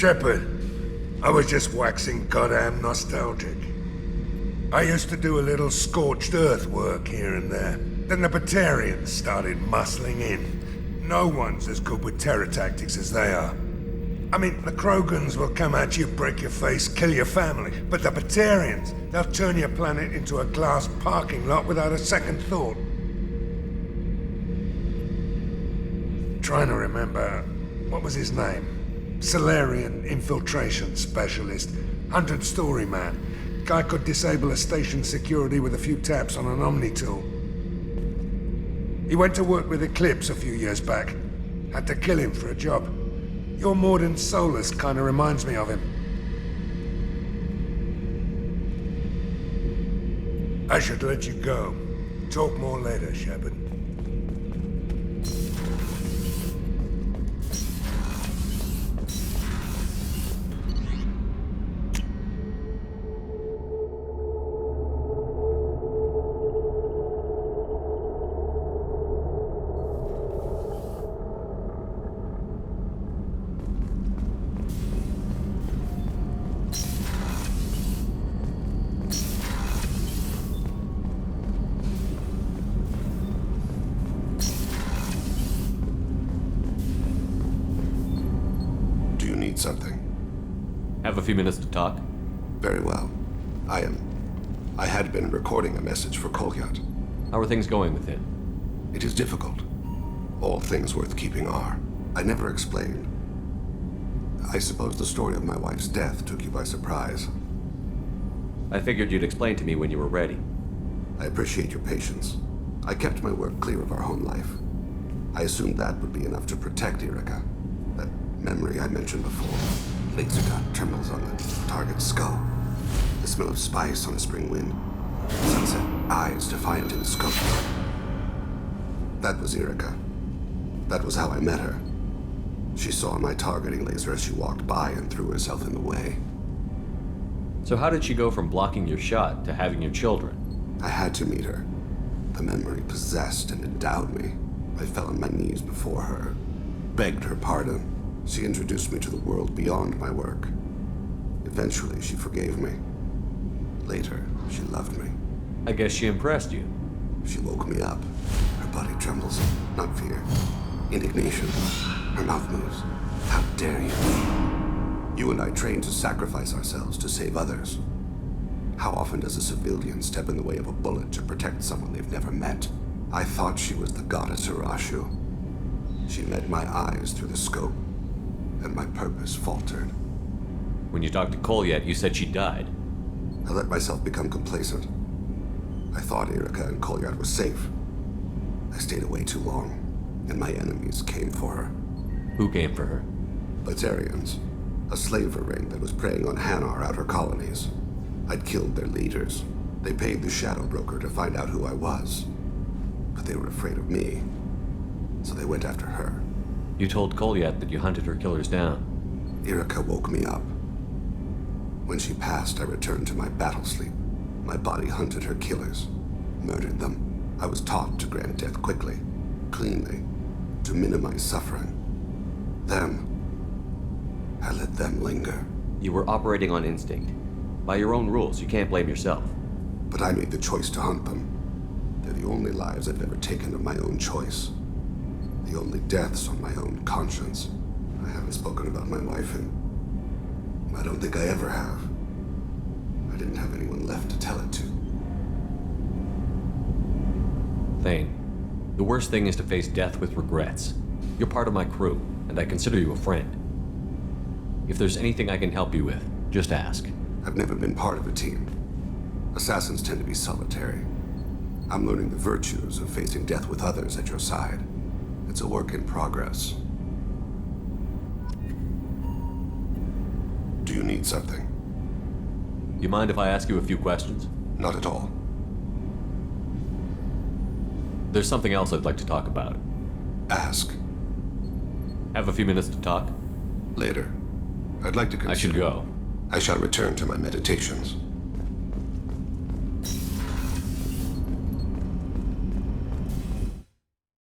Shepard, I was just waxing goddamn nostalgic. I used to do a little scorched earth work here and there. Then the Batarians started muscling in. No one's as good with terror tactics as they are. I mean, the Krogans will come at you, break your face, kill your family. But the Batarians, they'll turn your planet into a glass parking lot without a second thought. Trying to remember, what was his name? Solarian infiltration specialist, 100-story man. Guy could disable a station security with a few taps on an Omni tool. He went to work with Eclipse a few years back. Had to kill him for a job. Your Mordant Solus kind of reminds me of him. I should let you go. Talk more later, Shepard. Something. Have a few minutes to talk? Very well. I had been recording a message for Kolyat. How are things going with him? It is difficult. All things worth keeping are. I never explained. I suppose the story of my wife's death took you by surprise. I figured you'd explain to me when you were ready. I appreciate your patience. I kept my work clear of our home life. I assumed that would be enough to protect Erica. That memory I mentioned before. Laser gun trembles on the target's skull. The smell of spice on a spring wind. Sunset eyes defiant in the scope. That was Erica. That was how I met her. She saw my targeting laser as she walked by and threw herself in the way. So how did she go from blocking your shot to having your children? I had to meet her. The memory possessed and endowed me. I fell on my knees before her, begged her pardon. She introduced me to the world beyond my work. Eventually, she forgave me. Later, she loved me. I guess she impressed you. She woke me up. Her body trembles. Not fear. Indignation. Her mouth moves. How dare you? You and I trained to sacrifice ourselves to save others. How often does a civilian step in the way of a bullet to protect someone they've never met? I thought she was the goddess Arashu. She met my eyes through the scope, and my purpose faltered. When you talked to Kolyat, you said she died. I let myself become complacent. I thought Erica and Kolyat were safe. I stayed away too long, and my enemies came for her. Who came for her? Batarians. A slaver ring that was preying on Hanar outer colonies. I'd killed their leaders. They paid the Shadow Broker to find out who I was. But they were afraid of me, so they went after her. You told Kolyat that you hunted her killers down. Erica woke me up. When she passed, I returned to my battle sleep. My body hunted her killers, murdered them. I was taught to grant death quickly, cleanly, to minimize suffering. I let them linger. You were operating on instinct. By your own rules, you can't blame yourself. But I made the choice to hunt them. They're the only lives I've ever taken of my own choice. The only deaths on my own conscience. I haven't spoken about my wife, and I don't think I ever have. I didn't have anyone left to tell it to. Thane, the worst thing is to face death with regrets. You're part of my crew, and I consider you a friend. If there's anything I can help you with, just ask. I've never been part of a team. Assassins tend to be solitary. I'm learning the virtues of facing death with others at your side. It's a work in progress. Do you need something? You mind if I ask you a few questions? Not at all. There's something else I'd like to talk about. Ask. Have a few minutes to talk? Later. I'd like to consider... I should go. I shall return to my meditations.